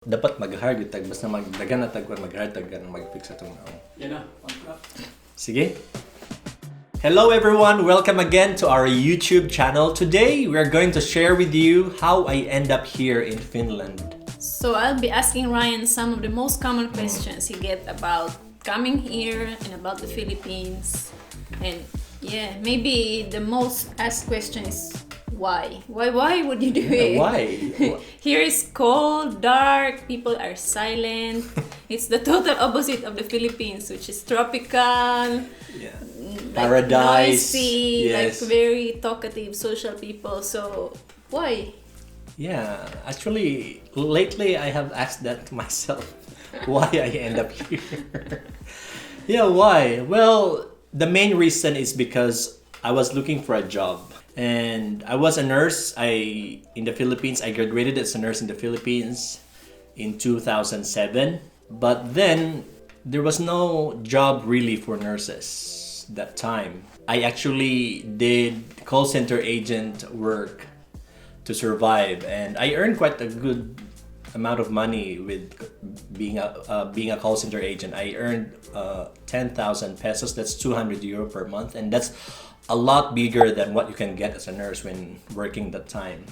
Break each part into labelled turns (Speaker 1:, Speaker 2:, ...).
Speaker 1: Dapat mag-hire gyud tag basta magdagan na tag mag-hire tag mag-fix atong naong.
Speaker 2: Yan na, contract.
Speaker 1: Sige. Hello everyone, welcome again to our YouTube channel. Today we are going to share with you how I end up here in Finland.
Speaker 3: So I'll be asking Ryan some of the most common questions he get about coming here and about the Philippines. And yeah, maybe the most asked question is why? Why would you do it?
Speaker 1: Why?
Speaker 3: Here is cold, dark, people are silent. It's the total opposite of the Philippines, which is tropical.
Speaker 1: Yeah.
Speaker 3: Like
Speaker 1: Paradise.
Speaker 3: noisy,
Speaker 1: Yes.
Speaker 3: like very talkative, social people. So why?
Speaker 1: Yeah, actually lately I have asked that to myself. Why I end up here? Yeah, why? Well, the main reason is because I was looking for a job. And I was a nurse. In the Philippines. I graduated as a nurse in the Philippines in 2007. But then there was no job really for nurses that time. I actually did call center agent work to survive, and I earned quite a good amount of money with being a call center agent. I earned 10,000 pesos. That's 200 euro per month, and that's a lot bigger than what you can get as a nurse when working that time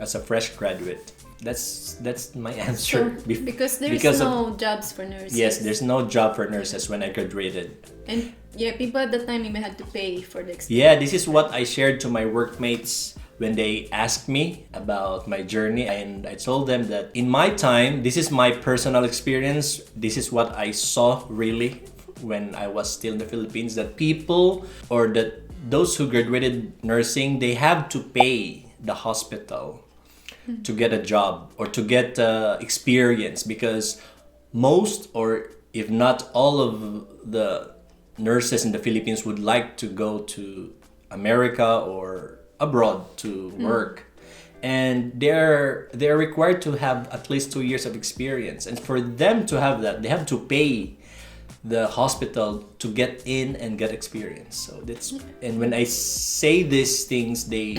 Speaker 1: as a fresh graduate. That's my answer.
Speaker 3: So, because there's no jobs for nurses.
Speaker 1: Yes, there's no job for nurses when I graduated.
Speaker 3: And yeah, people at the time even had to pay for the experience.
Speaker 1: Yeah, this is what I shared to my workmates when they asked me about my journey, and I told them that in my time, this is my personal experience. This is what I saw really when I was still in the Philippines, that people or that those who graduated nursing, they have to pay the hospital to get a job or to get experience, because most, or if not all of the nurses in the Philippines would like to go to America or abroad to work. And they're required to have at least 2 years of experience, and for them to have that, they have to pay the hospital to get in and get experience. So that's, and when I say these things, they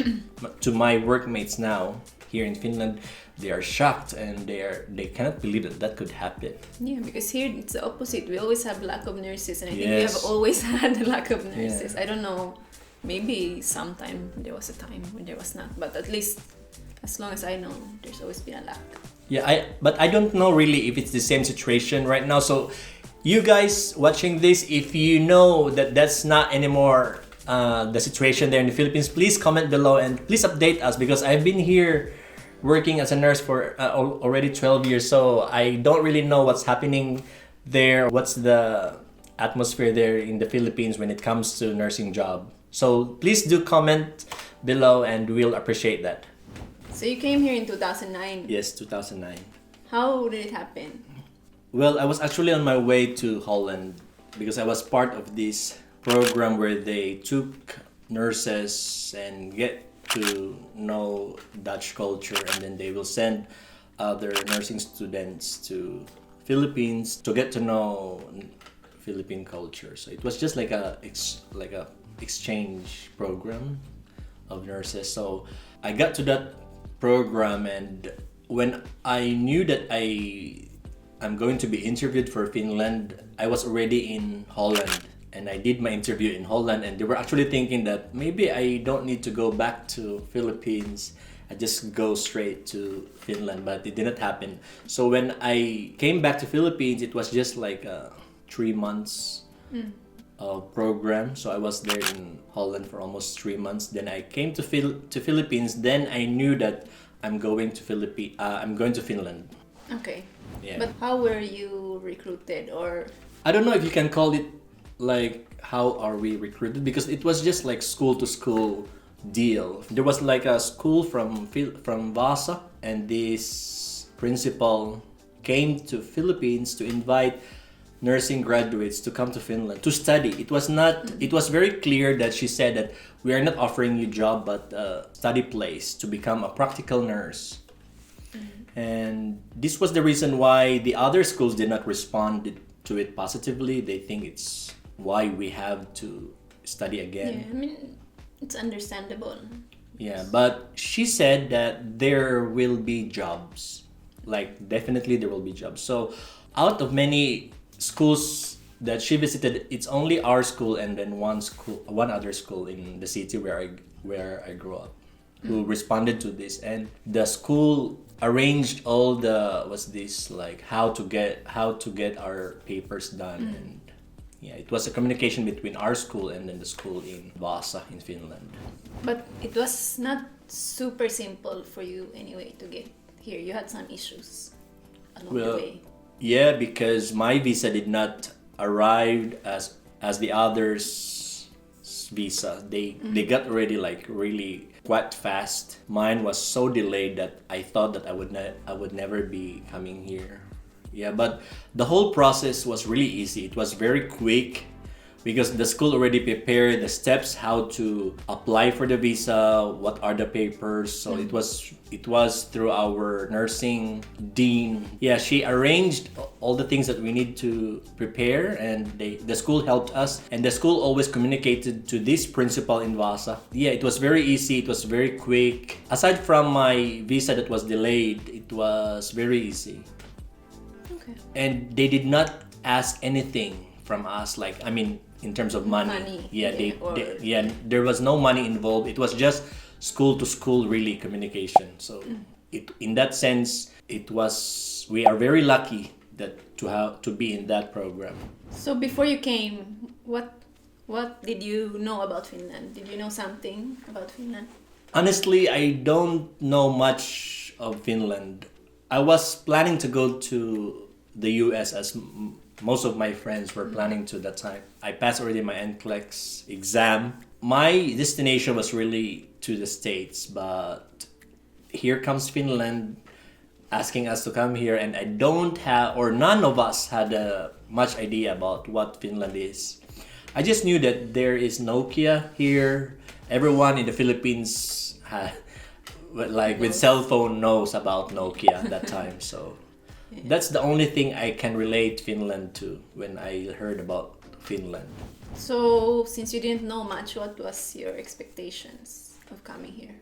Speaker 1: to my workmates now here in Finland, they are shocked and they cannot believe that could happen.
Speaker 3: Yeah, because here it's the opposite. We always have lack of nurses, and I think we
Speaker 1: Yes.
Speaker 3: have always had a lack of nurses.
Speaker 1: Yeah.
Speaker 3: I don't know, maybe sometime there was a time when there was not, but at least as long as I know, there's always been a lack.
Speaker 1: Yeah, but I don't know really if it's the same situation right now. So you guys watching this, if you know that that's not anymore the situation there in the Philippines, please comment below and please update us, because I've been here working as a nurse for already 12 years. So I don't really know what's happening there. What's the atmosphere there in the Philippines when it comes to nursing job. So please do comment below and we'll appreciate that.
Speaker 3: So you came here in 2009.
Speaker 1: Yes, 2009.
Speaker 3: How did it happen?
Speaker 1: Well, I was actually on my way to Holland because I was part of this program where they took nurses and get to know Dutch culture, and then they will send other nursing students to Philippines to get to know Philippine culture. So it was just like a exchange program of nurses. So I got to that program, and when I knew that I'm going to be interviewed for Finland, I was already in Holland, and I did my interview in Holland, and they were actually thinking that maybe I don't need to go back to Philippines, I just go straight to Finland, but it didn't happen. So when I came back to Philippines, it was just like 3 months program. So I was there in Holland for almost 3 months. Then I came to Philippines. Then I knew that I'm going to Finland.
Speaker 3: Okay.
Speaker 1: Yeah.
Speaker 3: But how were you recruited, or
Speaker 1: I don't know if you can call it like how are we recruited, because it was just like school to school deal. There was like a school from Vasa, and this principal came to Philippines to invite nursing graduates to come to Finland to study. It was very clear that she said that we are not offering you job, but a study place to become a practical nurse. And this was the reason why the other schools did not respond to it positively. They think it's why we have to study again.
Speaker 3: yeah, I mean, it's understandable.
Speaker 1: Yeah, but she said that there will be jobs like definitely there will be jobs. So out of many schools that she visited, it's only our school and then one other school in the city where I grew up, who responded to this. And the school arranged all the what's this like how to get our papers done. And yeah, it was a communication between our school and then the school in Vasa in Finland.
Speaker 3: But it was not super simple for you anyway to get here. You had some issues along the way.
Speaker 1: Yeah, because my visa did not arrive as the others' visa. They got already like really quite fast. Mine was so delayed that I thought that I would never be coming here. Yeah, but the whole process was really easy. It was very quick because the school already prepared the steps how to apply for the visa, what are the papers. So it was through our nursing dean. Yeah, she arranged all the things that we need to prepare, and the school helped us, and the school always communicated to this principal in Vasa. Yeah, it was very easy, it was very quick. Aside from my visa that was delayed, it was very easy.
Speaker 3: Okay.
Speaker 1: And they did not ask anything from us, like I mean in terms of money. There was no money involved. It was just school to school really communication. So in that sense, we are very lucky that to be in that program.
Speaker 3: So before you came, what did you know about Finland? Did you know something about Finland?
Speaker 1: Honestly, I don't know much of Finland. I was planning to go to the US as most of my friends were planning to that time. I passed already my NCLEX exam. My destination was really to the States, but here comes Finland asking us to come here, and I don't have, or none of us had much idea about what Finland is. I just knew that there is Nokia here. Everyone in the Philippines with cell phone knows about Nokia at that time. So that's the only thing I can relate Finland to when I heard about Finland.
Speaker 3: So since you didn't know much, what was your expectations of coming here?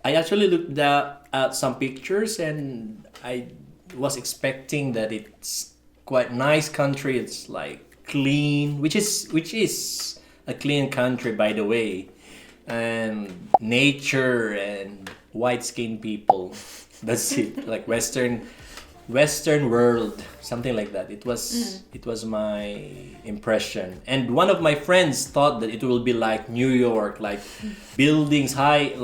Speaker 1: I actually looked at some pictures, and I was expecting that it's quite nice country. It's like clean, which is a clean country, by the way, and nature and white-skinned people. That's it, like Western world, something like that. It was my impression. And one of my friends thought that it will be like New York, like buildings high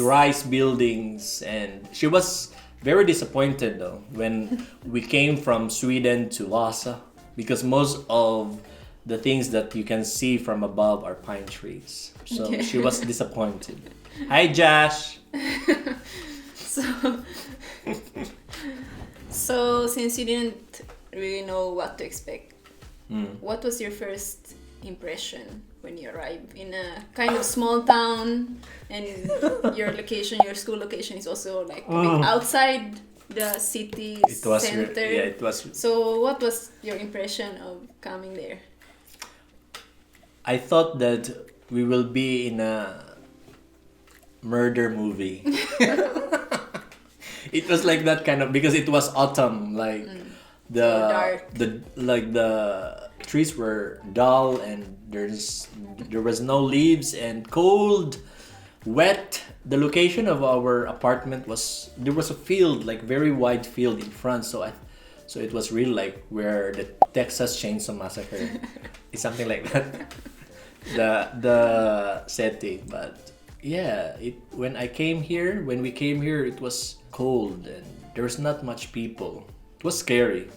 Speaker 1: rise buildings, and she was very disappointed though when we came from Sweden to Vasa, because most of the things that you can see from above are pine trees. So she was disappointed. Hi Josh.
Speaker 3: So since you didn't really know what to expect, what was your first impression when you arrived in a kind of small town, and your school location is also like a bit outside the city center?
Speaker 1: It was.
Speaker 3: So what was your impression of coming there?
Speaker 1: I thought that we will be in a murder movie. It was like that kind of, because it was autumn, like the trees were dull, and there was no leaves, and cold, wet. The location of our apartment there was a field, like very wide field in front, so it was really like where the Texas Chainsaw Massacre is, something like that. the setting. But yeah, when we came here, it was cold and there was not much people. It was scary.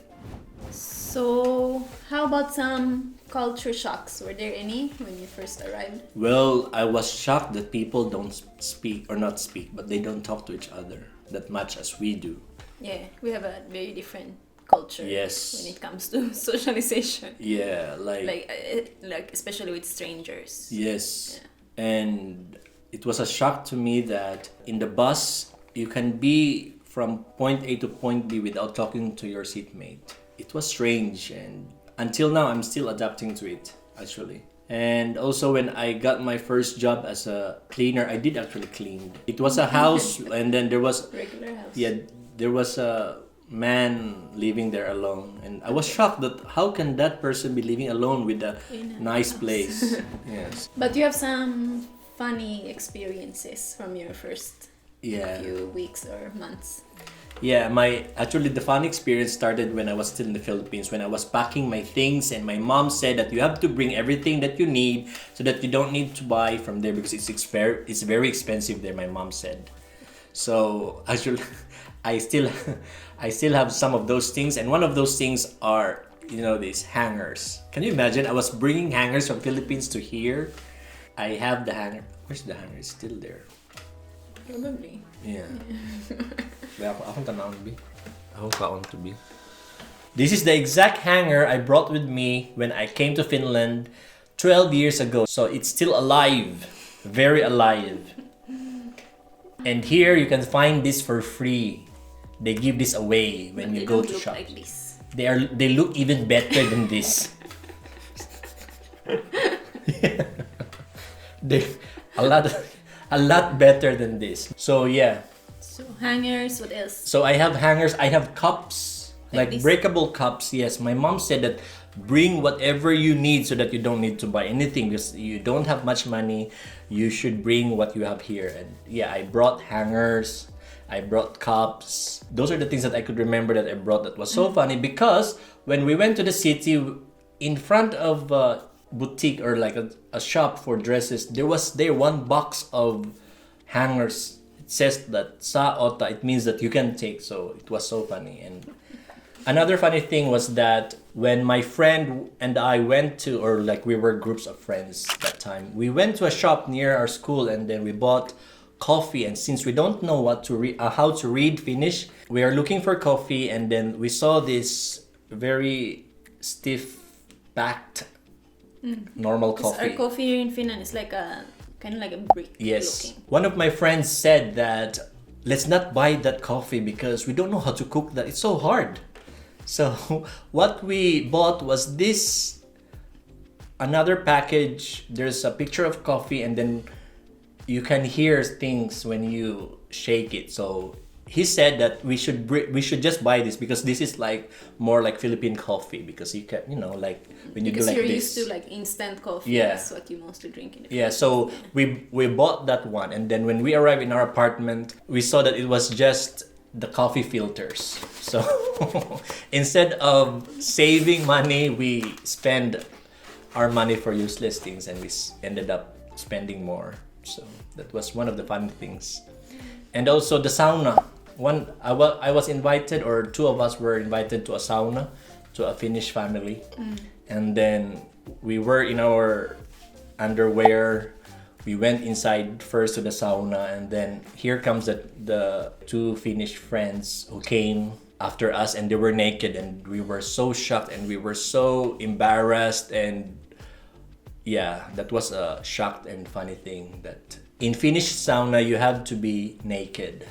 Speaker 3: So how about some culture shocks? Were there any when you first arrived?
Speaker 1: Well, I was shocked that people don't speak, but they don't talk to each other that much as we do.
Speaker 3: Yeah, we have a very different culture.
Speaker 1: Yes.
Speaker 3: When it comes to socialization.
Speaker 1: Yeah,
Speaker 3: like especially with strangers.
Speaker 1: Yes. Yeah. And it was a shock to me that in the bus you can be from point A to point B without talking to your seatmate. It was strange, and until now I'm still adapting to it, actually. And also when I got my first job as a cleaner, I did actually clean. It was a house, and then there was
Speaker 3: regular house.
Speaker 1: Yeah, there was a man living there alone, and I was shocked that how can that person be living alone with a
Speaker 3: In a
Speaker 1: nice
Speaker 3: house.
Speaker 1: place. Yes.
Speaker 3: But you have some funny experiences from your first
Speaker 1: Yeah.
Speaker 3: few weeks or months.
Speaker 1: Yeah, actually the fun experience started when I was still in the Philippines, when I was packing my things, and my mom said that you have to bring everything that you need so that you don't need to buy from there because it's very expensive there, my mom said. So actually I still I still have some of those things, and one of those things are, these hangers. Can you imagine? I was bringing hangers from Philippines to here. I have the hanger. Where's the hanger? It's still there.
Speaker 3: Probably.
Speaker 1: Yeah. Akong tanawon, bi. Akong kaon to be. This is the exact hanger I brought with me when I came to Finland 12 years ago. So it's still alive. Very alive. And here you can find this for free. They give this away when
Speaker 3: But
Speaker 1: you
Speaker 3: they
Speaker 1: go
Speaker 3: don't
Speaker 1: to
Speaker 3: look
Speaker 1: shop.
Speaker 3: like this.
Speaker 1: They look even better than this. They a lot better than this. So yeah.
Speaker 3: So hangers, what else?
Speaker 1: So I have hangers, I have cups,
Speaker 3: Like
Speaker 1: like
Speaker 3: this?
Speaker 1: breakable cups. Yes, my mom said that bring whatever you need so that you don't need to buy anything because you don't have much money. You should bring what you have here. And yeah, I brought hangers, I brought cups. Those are the things that I could remember that I brought. That was so funny because when we went to the city, in front of a boutique or like a shop for dresses, there was one box of hangers. It says that sa ota, it means that you can take. So it was so funny. And another funny thing was that when my friend and I went to, or like we were groups of friends that time, we went to a shop near our school and then we bought coffee. And since we don't know how to read Finnish, we are looking for coffee, and then we saw this very stiff packed normal coffee.
Speaker 3: Our coffee here in Finland is like a kind of like a brick
Speaker 1: Yes.
Speaker 3: looking.
Speaker 1: One of my friends said that let's not buy that coffee because we don't know how to cook that. It's so hard. So what we bought was this another package. There's a picture of coffee and then you can hear things when you shake it. So he said that we should just buy this because this is like more like Philippine coffee because you can, like when you
Speaker 3: Because
Speaker 1: do like
Speaker 3: you're
Speaker 1: this.
Speaker 3: used to like instant coffee.
Speaker 1: Yeah.
Speaker 3: That's what you mostly drink in the
Speaker 1: Yeah, so we bought that one, and then when we arrived in our apartment, we saw that it was just the coffee filters. So instead of saving money, we spend our money for useless things, and we ended up spending more. So that was one of the fun things. And also the sauna. I was invited, or two of us were invited to a sauna, to a Finnish family, and then we were in our underwear. We went inside first to the sauna, and then here comes the two Finnish friends who came after us, and they were naked, and we were so shocked and we were so embarrassed. And yeah, that was a shocked and funny thing that in Finnish sauna you have to be naked.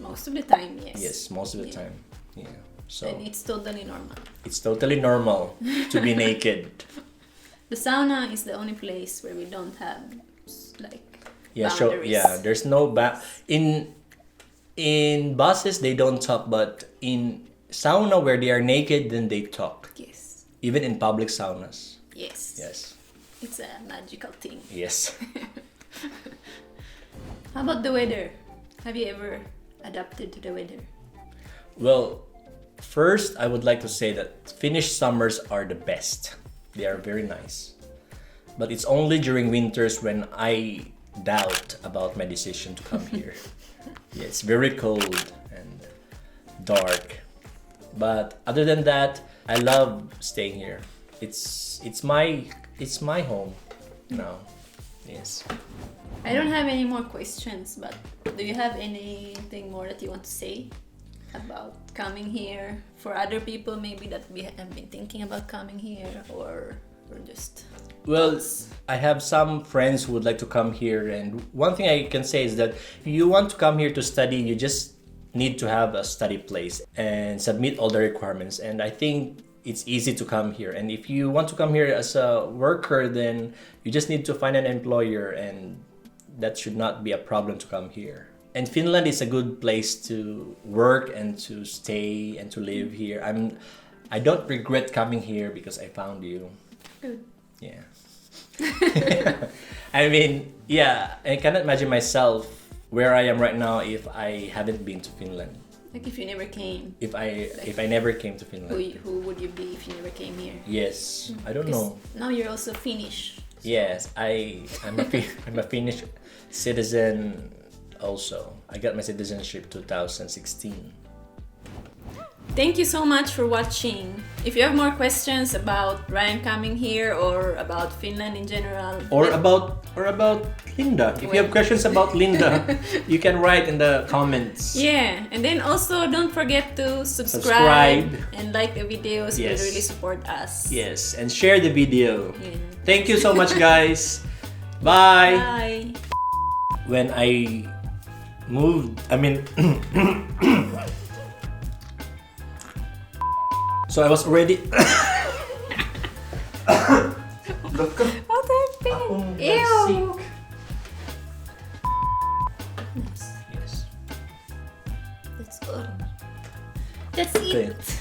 Speaker 3: Most of the time, yes.
Speaker 1: Yes, most of the time. Yeah. So
Speaker 3: And it's totally normal.
Speaker 1: it's totally normal to be naked.
Speaker 3: The sauna is the only place where we don't have like
Speaker 1: Yeah,
Speaker 3: boundaries.
Speaker 1: there's no in buses they don't talk, but in sauna where they are naked then they talk.
Speaker 3: Yes.
Speaker 1: Even in public saunas.
Speaker 3: Yes.
Speaker 1: Yes.
Speaker 3: It's a magical thing.
Speaker 1: Yes.
Speaker 3: How about the weather? Have you ever adapted to the weather?
Speaker 1: Well, first I would like to say that Finnish summers are the best. They are very nice. But it's only during winters when I doubt about my decision to come here. Yeah, it's very cold and dark. But other than that, I love staying here. It's my home now. Yes.
Speaker 3: I don't have any more questions, but do you have anything more that you want to say about coming here for other people maybe that we have been thinking about coming here or just
Speaker 1: Well, I have some friends who would like to come here, and one thing I can say is that if you want to come here to study, you just need to have a study place and submit all the requirements. And I think it's easy to come here. And if you want to come here as a worker, then you just need to find an employer, and that should not be a problem to come here. And Finland is a good place to work and to stay and to live here. I don't regret coming here because I found you.
Speaker 3: Good.
Speaker 1: Yeah. I mean, yeah, I cannot imagine myself where I am right now if I hadn't been to Finland.
Speaker 3: Like if you never came,
Speaker 1: If I never came to Finland.
Speaker 3: who would you be if you never came here?
Speaker 1: Yes, I don't know.
Speaker 3: Now you're also Finnish.
Speaker 1: Yes, I'm a Finnish citizen also. I got my citizenship 2016.
Speaker 3: Thank you so much for watching. If you have more questions about Ryan coming here or about Finland in general,
Speaker 1: Or about Linda. If you have questions about Linda, you can write in the comments.
Speaker 3: yeah, and then also don't forget to subscribe and like the videos.
Speaker 1: Yes.
Speaker 3: It really support us.
Speaker 1: Yes, and share the video.
Speaker 3: Yeah.
Speaker 1: Thank you so much, guys. Bye.
Speaker 3: Bye.
Speaker 1: When I moved, so I was already. Look.
Speaker 3: What happened? Ew.
Speaker 1: Sick.
Speaker 3: Nice.
Speaker 1: Yes.
Speaker 3: That's good. That's
Speaker 1: Okay.
Speaker 3: it.